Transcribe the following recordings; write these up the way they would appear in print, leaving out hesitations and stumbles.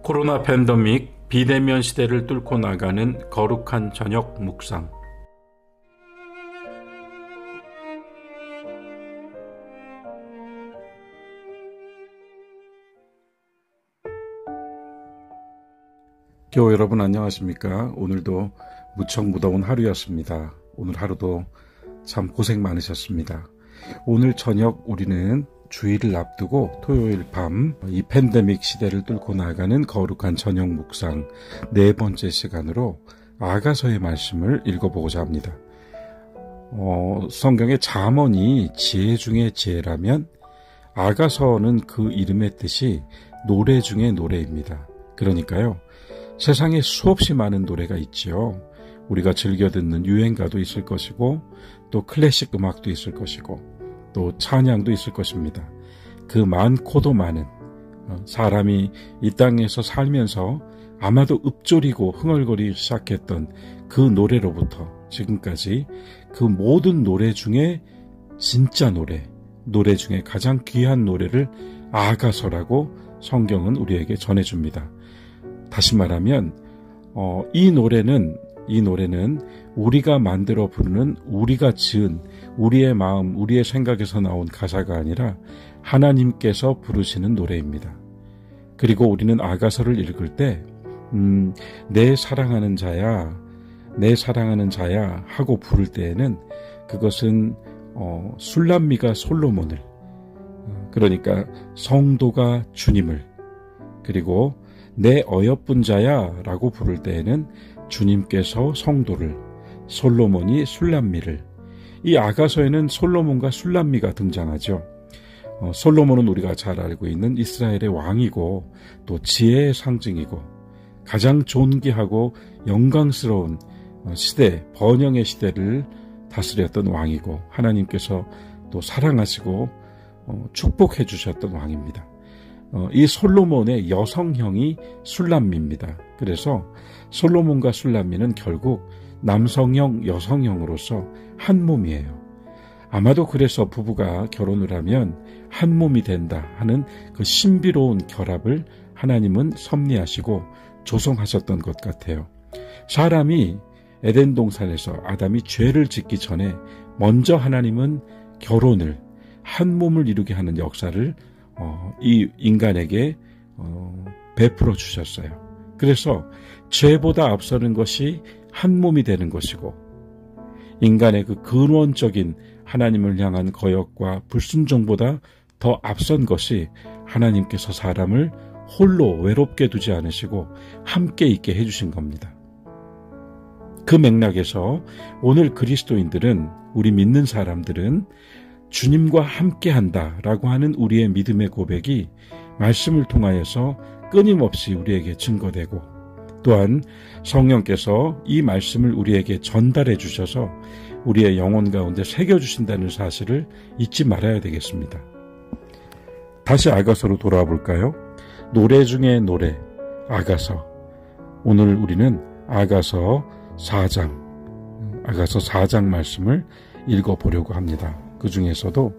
코로나 팬데믹 비대면 시대를 뚫고 나가는 거룩한 저녁 묵상. 교회 여러분 안녕하십니까? 오늘도 무척 무더운 하루였습니다. 오늘 하루도 참 고생 많으셨습니다. 오늘 저녁 우리는 주일을 앞두고 토요일 밤 이 팬데믹 시대를 뚫고 나가는 거룩한 저녁 묵상 네 번째 시간으로 아가서의 말씀을 읽어보고자 합니다. 성경의 잠언이 지혜 중에 지혜라면 아가서는 그 이름의 뜻이 노래 중에 노래입니다. 그러니까요, 세상에 수없이 많은 노래가 있지요. 우리가 즐겨 듣는 유행가도 있을 것이고, 또 클래식 음악도 있을 것이고, 또 찬양도 있을 것입니다. 그 많고도 많은 사람이 이 땅에서 살면서 아마도 읊조리고 흥얼거리기 시작했던 그 노래로부터 지금까지 그 모든 노래 중에 진짜 노래 중에 가장 귀한 노래를 아가서라고 성경은 우리에게 전해줍니다. 다시 말하면 이 노래는 우리가 만들어 부르는, 우리가 지은, 우리의 마음, 우리의 생각에서 나온 가사가 아니라 하나님께서 부르시는 노래입니다. 그리고 우리는 아가서를 읽을 때 내 사랑하는 자야, 내 사랑하는 자야 하고 부를 때에는 그것은 술람미가 솔로몬을, 그러니까 성도가 주님을, 그리고 내 어여쁜 자야 라고 부를 때에는 주님께서 성도를, 솔로몬이 술람미를. 이 아가서에는 솔로몬과 술람미가 등장하죠. 솔로몬은 우리가 잘 알고 있는 이스라엘의 왕이고 또 지혜의 상징이고 가장 존귀하고 영광스러운 시대, 번영의 시대를 다스렸던 왕이고 하나님께서 또 사랑하시고 축복해 주셨던 왕입니다. 이 솔로몬의 여성형이 술람미입니다. 그래서 솔로몬과 술람미는 결국 남성형, 여성형으로서 한 몸이에요. 아마도 그래서 부부가 결혼을 하면 한 몸이 된다 하는 그 신비로운 결합을 하나님은 섭리하시고 조성하셨던 것 같아요. 사람이 에덴 동산에서 아담이 죄를 짓기 전에 먼저 하나님은 결혼을, 한 몸을 이루게 하는 역사를 이 인간에게 베풀어 주셨어요. 그래서 죄보다 앞서는 것이 한 몸이 되는 것이고, 인간의 그 근원적인 하나님을 향한 거역과 불순종보다 더 앞선 것이 하나님께서 사람을 홀로 외롭게 두지 않으시고 함께 있게 해주신 겁니다. 그 맥락에서 오늘 그리스도인들은, 우리 믿는 사람들은 주님과 함께한다라고 하는 우리의 믿음의 고백이 말씀을 통하여서 끊임없이 우리에게 증거되고, 또한 성령께서 이 말씀을 우리에게 전달해 주셔서 우리의 영혼 가운데 새겨주신다는 사실을 잊지 말아야 되겠습니다. 다시 아가서로 돌아와 볼까요? 노래 중에 노래, 아가서. 오늘 우리는 아가서 4장 말씀을 읽어보려고 합니다. 그 중에서도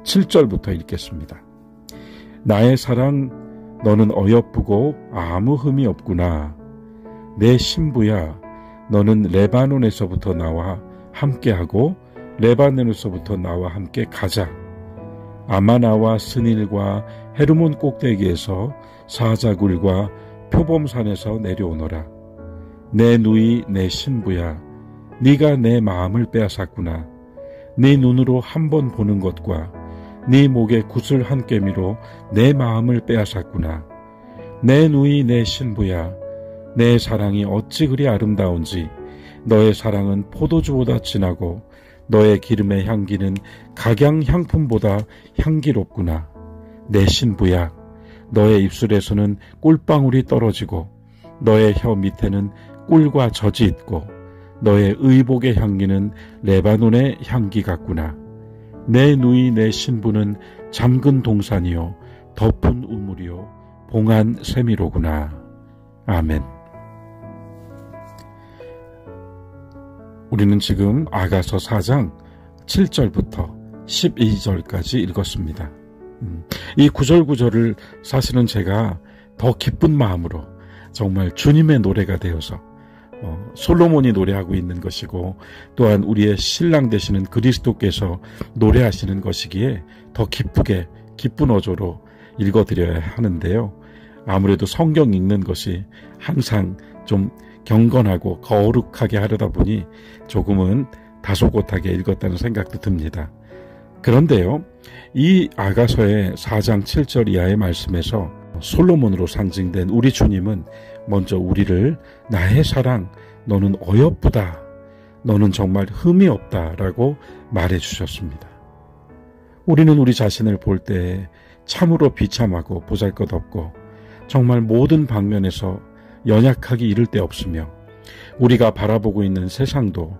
7절부터 읽겠습니다. 나의 사랑, 너는 어여쁘고 아무 흠이 없구나. 내 신부야, 너는 레바논에서부터 나와 함께하고 레바논에서부터 나와 함께 가자. 아마나와 스닐과 헤르몬 꼭대기에서 사자굴과 표범산에서 내려오너라. 내 누이 내 신부야, 네가 내 마음을 빼앗았구나. 네 눈으로 한 번 보는 것과 네 목에 구슬 한 깨미로 내 마음을 빼앗았구나. 내 누이 내 신부야, 내 사랑이 어찌 그리 아름다운지. 너의 사랑은 포도주보다 진하고 너의 기름의 향기는 각양 향품보다 향기롭구나. 내 신부야, 너의 입술에서는 꿀방울이 떨어지고 너의 혀 밑에는 꿀과 젖이 있고 너의 의복의 향기는 레바논의 향기 같구나. 내 누이 내 신부는 잠근 동산이요 덮은 우물이요 봉한 세미로구나. 아멘. 우리는 지금 아가서 4장 7절부터 12절까지 읽었습니다. 이 구절구절을 사실은 제가 더 기쁜 마음으로, 정말 주님의 노래가 되어서 솔로몬이 노래하고 있는 것이고 또한 우리의 신랑 되시는 그리스도께서 노래하시는 것이기에 더 기쁘게 기쁜 어조로 읽어드려야 하는데요. 아무래도 성경 읽는 것이 항상 좀 경건하고 거룩하게 하려다 보니 조금은 다소곳하게 읽었다는 생각도 듭니다. 그런데요, 이 아가서의 4장 7절 이하의 말씀에서 솔로몬으로 상징된 우리 주님은 먼저 우리를 나의 사랑, 너는 어여쁘다, 너는 정말 흠이 없다 라고 말해 주셨습니다. 우리는 우리 자신을 볼 때 참으로 비참하고 보잘것없고 정말 모든 방면에서 연약하기 이를 데 없으며 우리가 바라보고 있는 세상도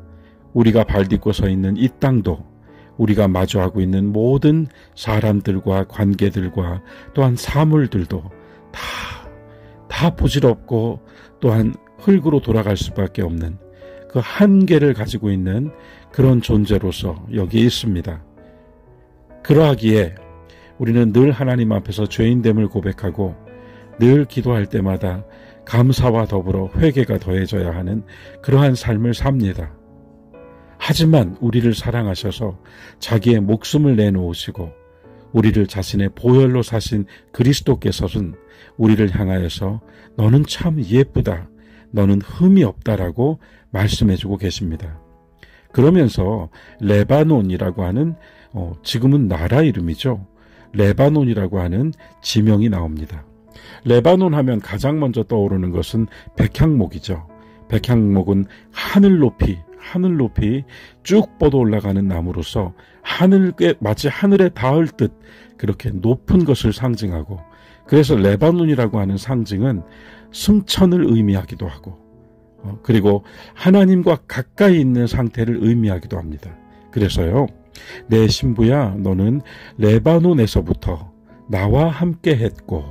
우리가 발딛고 서 있는 이 땅도 우리가 마주하고 있는 모든 사람들과 관계들과 또한 사물들도 다 부질없고 또한 흙으로 돌아갈 수밖에 없는 그 한계를 가지고 있는 그런 존재로서 여기에 있습니다. 그러하기에 우리는 늘 하나님 앞에서 죄인됨을 고백하고 늘 기도할 때마다 감사와 더불어 회개가 더해져야 하는 그러한 삶을 삽니다. 하지만 우리를 사랑하셔서 자기의 목숨을 내놓으시고 우리를 자신의 보혈로 사신 그리스도께서는 우리를 향하여서 너는 참 예쁘다, 너는 흠이 없다라고 말씀해주고 계십니다. 그러면서 레바논이라고 하는 지금은 나라 이름이죠. 레바논이라고 하는 지명이 나옵니다. 레바논 하면 가장 먼저 떠오르는 것은 백향목이죠. 백향목은 하늘 높이 쭉 뻗어 올라가는 나무로서 마치 하늘에 닿을 듯 그렇게 높은 것을 상징하고, 그래서 레바논이라고 하는 상징은 승천을 의미하기도 하고 그리고 하나님과 가까이 있는 상태를 의미하기도 합니다. 그래서요, 내 신부야 너는 레바논에서부터 나와 함께 했고,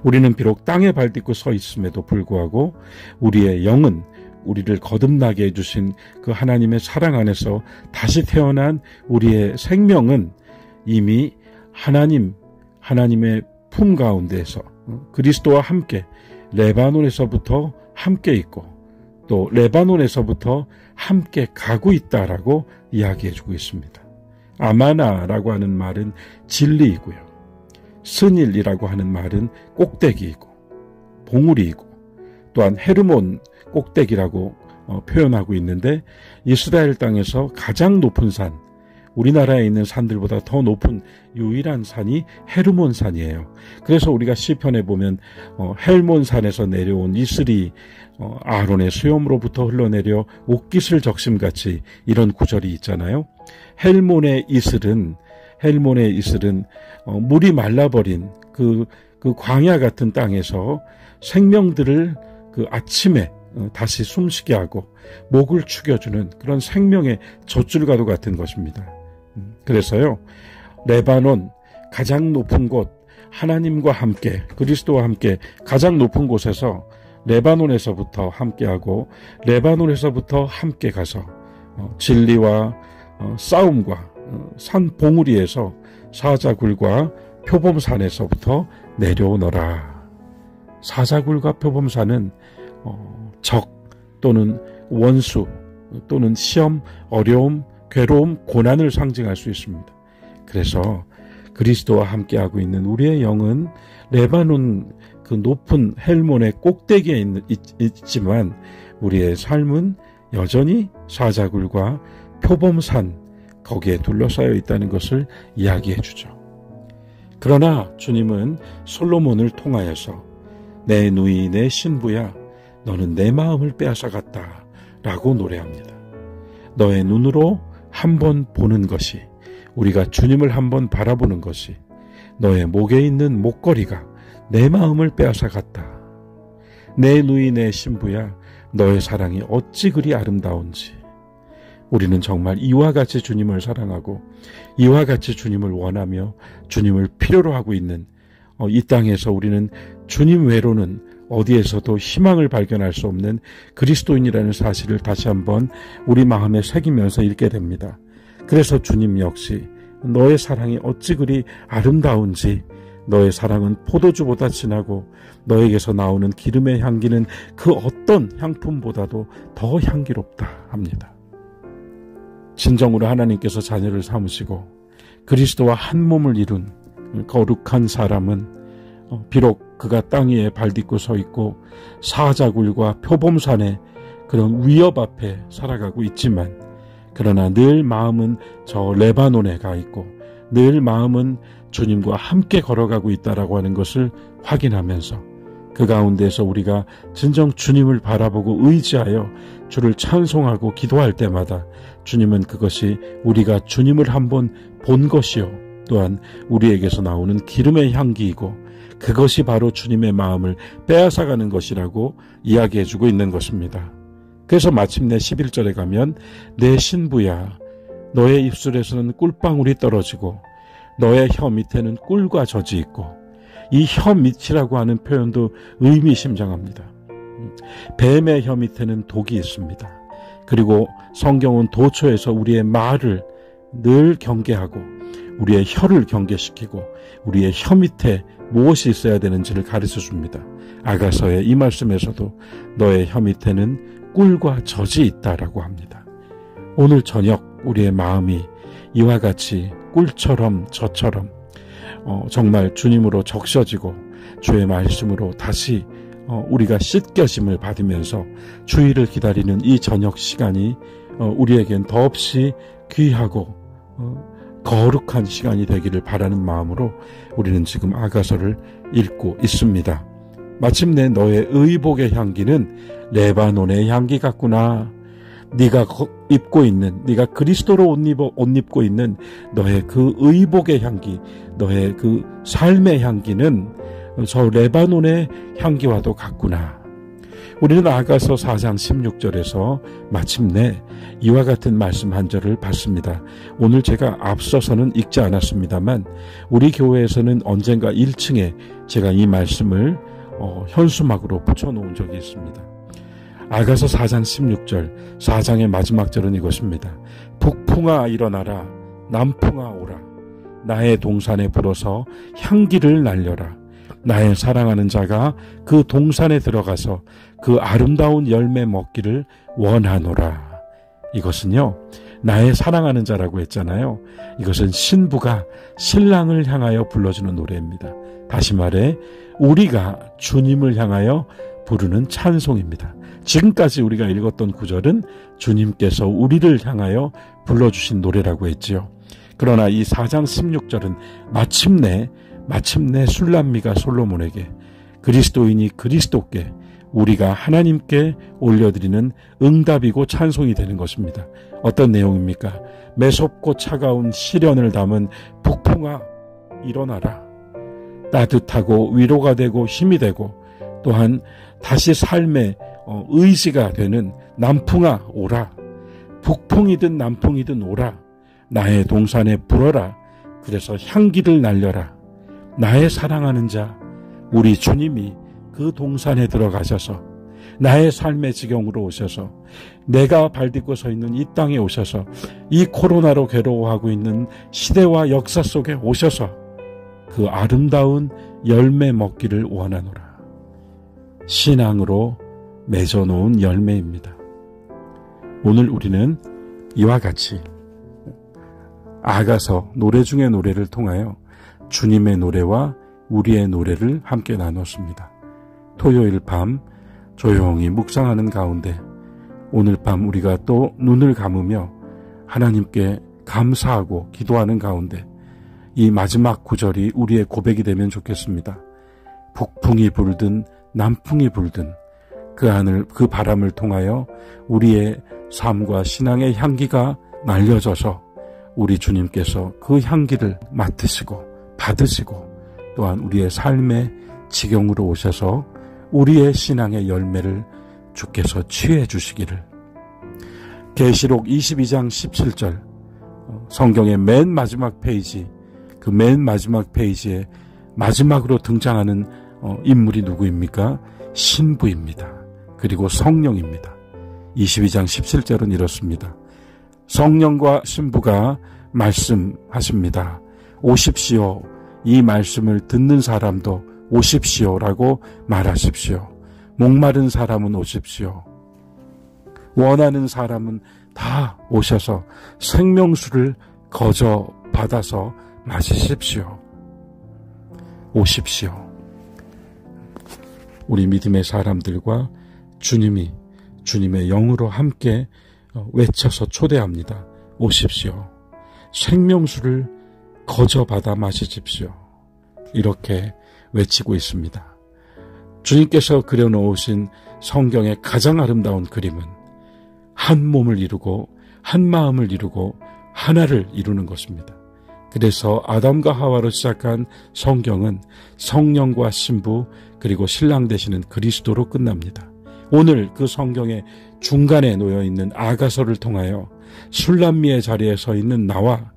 우리는 비록 땅에 발딛고 서 있음에도 불구하고 우리의 영은 우리를 거듭나게 해주신 그 하나님의 사랑 안에서 다시 태어난 우리의 생명은 이미 하나님의 품 가운데에서 그리스도와 함께 레바논에서부터 함께 있고 또 레바논에서부터 함께 가고 있다라고 이야기해주고 있습니다. 아마나라고 하는 말은 진리이고요. 스닐이라고 하는 말은 꼭대기이고 봉우리이고 또한 헤르몬 꼭대기라고 표현하고 있는데, 이스라엘 땅에서 가장 높은 산, 우리나라에 있는 산들보다 더 높은 유일한 산이 헤르몬 산이에요. 그래서 우리가 시편에 보면 헬몬산에서 내려온 이슬이 아론의 수염으로부터 흘러내려 옥깃을 적심같이 이런 구절이 있잖아요. 헬몬의 이슬은 물이 말라버린 그 광야 같은 땅에서 생명들을 그 아침에 다시 숨쉬게 하고 목을 축여주는 그런 생명의 젖줄과도 같은 것입니다. 그래서요, 레바논 가장 높은 곳, 하나님과 함께 그리스도와 함께 가장 높은 곳에서 레바논에서부터 함께하고 레바논에서부터 함께 가서 진리와 싸움과 산 봉우리에서 사자굴과 표범산에서부터 내려오너라. 사자굴과 표범산은 적 또는 원수 또는 시험, 어려움, 괴로움, 고난을 상징할 수 있습니다. 그래서 그리스도와 함께하고 있는 우리의 영은 레바논 그 높은 헬몬의 꼭대기에 있지만 우리의 삶은 여전히 사자굴과 표범산 거기에 둘러싸여 있다는 것을 이야기해 주죠. 그러나 주님은 솔로몬을 통하여서 내 누이 내 신부야 너는 내 마음을 빼앗아갔다 라고 노래합니다. 너의 눈으로 한번 보는 것이, 우리가 주님을 한번 바라보는 것이, 너의 목에 있는 목걸이가 내 마음을 빼앗아갔다. 내 누이 내 신부야 너의 사랑이 어찌 그리 아름다운지. 우리는 정말 이와 같이 주님을 사랑하고 이와 같이 주님을 원하며 주님을 필요로 하고 있는 이 땅에서 우리는 주님 외로는 어디에서도 희망을 발견할 수 없는 그리스도인이라는 사실을 다시 한번 우리 마음에 새기면서 읽게 됩니다. 그래서 주님 역시 너의 사랑이 어찌 그리 아름다운지 너의 사랑은 포도주보다 진하고 너에게서 나오는 기름의 향기는 그 어떤 향품보다도 더 향기롭다 합니다. 진정으로 하나님께서 자녀를 삼으시고 그리스도와 한 몸을 이룬 거룩한 사람은 비록 그가 땅 위에 발딛고 서 있고 사자굴과 표범산의 그런 위협 앞에 살아가고 있지만, 그러나 늘 마음은 저 레바논에 가 있고 늘 마음은 주님과 함께 걸어가고 있다라고 하는 것을 확인하면서 그 가운데서 우리가 진정 주님을 바라보고 의지하여 주를 찬송하고 기도할 때마다 주님은 그것이 우리가 주님을 한번 본 것이요 또한 우리에게서 나오는 기름의 향기이고 그것이 바로 주님의 마음을 빼앗아가는 것이라고 이야기해주고 있는 것입니다. 그래서 마침내 11절에 가면 내 신부야 너의 입술에서는 꿀방울이 떨어지고 너의 혀 밑에는 꿀과 젖이 있고, 이 혀 밑이라고 하는 표현도 의미심장합니다. 뱀의 혀 밑에는 독이 있습니다. 그리고 성경은 도처에서 우리의 말을 늘 경계하고 우리의 혀를 경계시키고 우리의 혀 밑에 무엇이 있어야 되는지를 가르쳐 줍니다. 아가서의 이 말씀에서도 너의 혀 밑에는 꿀과 젖이 있다라고 합니다. 오늘 저녁 우리의 마음이 이와 같이 꿀처럼 젖처럼 정말 주님으로 적셔지고 주의 말씀으로 다시 우리가 씻겨짐을 받으면서 주의를 기다리는 이 저녁 시간이 우리에겐 더없이 귀하고 거룩한 시간이 되기를 바라는 마음으로 우리는 지금 아가서를 읽고 있습니다. 마침내 너의 의복의 향기는 레바논의 향기 같구나. 네가 입고 있는, 네가 그리스도로 옷 입고 있는 너의 그 의복의 향기, 너의 그 삶의 향기는 저 레바논의 향기와도 같구나. 우리는 아가서 4장 16절에서 마침내 이와 같은 말씀 한 절을 봤습니다. 오늘 제가 앞서서는 읽지 않았습니다만 우리 교회에서는 언젠가 1층에 제가 이 말씀을 현수막으로 붙여놓은 적이 있습니다. 아가서 4장 16절, 4장의 마지막 절은 이것입니다. 북풍아 일어나라, 남풍아 오라. 나의 동산에 불어서 향기를 날려라. 나의 사랑하는 자가 그 동산에 들어가서 그 아름다운 열매 먹기를 원하노라. 이것은요, 나의 사랑하는 자라고 했잖아요. 이것은 신부가 신랑을 향하여 불러주는 노래입니다. 다시 말해 우리가 주님을 향하여 부르는 찬송입니다. 지금까지 우리가 읽었던 구절은 주님께서 우리를 향하여 불러주신 노래라고 했지요. 그러나 이 4장 16절은 마침내 술람미가 솔로몬에게, 그리스도인이 그리스도께, 우리가 하나님께 올려드리는 응답이고 찬송이 되는 것입니다. 어떤 내용입니까? 매섭고 차가운 시련을 담은 북풍아 일어나라. 따뜻하고 위로가 되고 힘이 되고 또한 다시 삶의 의지가 되는 남풍아 오라. 북풍이든 남풍이든 오라. 나의 동산에 불어라. 그래서 향기를 날려라. 나의 사랑하는 자 우리 주님이 그 동산에 들어가셔서 나의 삶의 지경으로 오셔서 내가 발딛고 서 있는 이 땅에 오셔서 이 코로나로 괴로워하고 있는 시대와 역사 속에 오셔서 그 아름다운 열매 먹기를 원하노라. 신앙으로 맺어놓은 열매입니다. 오늘 우리는 이와 같이 아가서 노래 중의 노래를 통하여 주님의 노래와 우리의 노래를 함께 나눴습니다. 토요일 밤 조용히 묵상하는 가운데 오늘 밤 우리가 또 눈을 감으며 하나님께 감사하고 기도하는 가운데 이 마지막 구절이 우리의 고백이 되면 좋겠습니다. 북풍이 불든 남풍이 불든 그 바람을 통하여 우리의 삶과 신앙의 향기가 날려져서 우리 주님께서 그 향기를 맡으시고 받으시고 또한 우리의 삶의 지경으로 오셔서 우리의 신앙의 열매를 주께서 취해 주시기를. 계시록 22장 17절 성경의 맨 마지막 페이지, 그 맨 마지막 페이지에 마지막으로 등장하는 인물이 누구입니까? 신부입니다. 그리고 성령입니다. 22장 17절은 이렇습니다. 성령과 신부가 말씀하십니다. 오십시오. 이 말씀을 듣는 사람도 오십시오라고 말하십시오. 목마른 사람은 오십시오. 원하는 사람은 다 오셔서 생명수를 거저 받아서 마시십시오. 오십시오. 우리 믿음의 사람들과 주님이 주님의 영으로 함께 외쳐서 초대합니다. 오십시오. 생명수를 거저 받아 마시십시오. 이렇게 외치고 있습니다. 주님께서 그려놓으신 성경의 가장 아름다운 그림은 한 몸을 이루고 한 마음을 이루고 하나를 이루는 것입니다. 그래서 아담과 하와로 시작한 성경은 성령과 신부 그리고 신랑 되시는 그리스도로 끝납니다. 오늘 그 성경의 중간에 놓여있는 아가서를 통하여 술람미의 자리에 서 있는 나와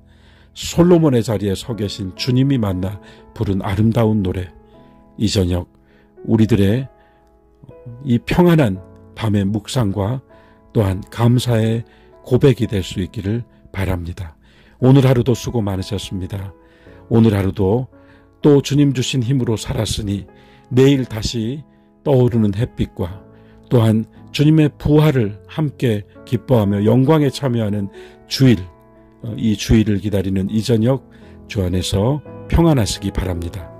솔로몬의 자리에 서 계신 주님이 만나 부른 아름다운 노래, 이 저녁 우리들의 이 평안한 밤의 묵상과 또한 감사의 고백이 될 수 있기를 바랍니다. 오늘 하루도 수고 많으셨습니다. 오늘 하루도 또 주님 주신 힘으로 살았으니 내일 다시 떠오르는 햇빛과 또한 주님의 부활을 함께 기뻐하며 영광에 참여하는 주일, 이 주일을 기다리는 이 저녁 주 안에서 평안하시기 바랍니다.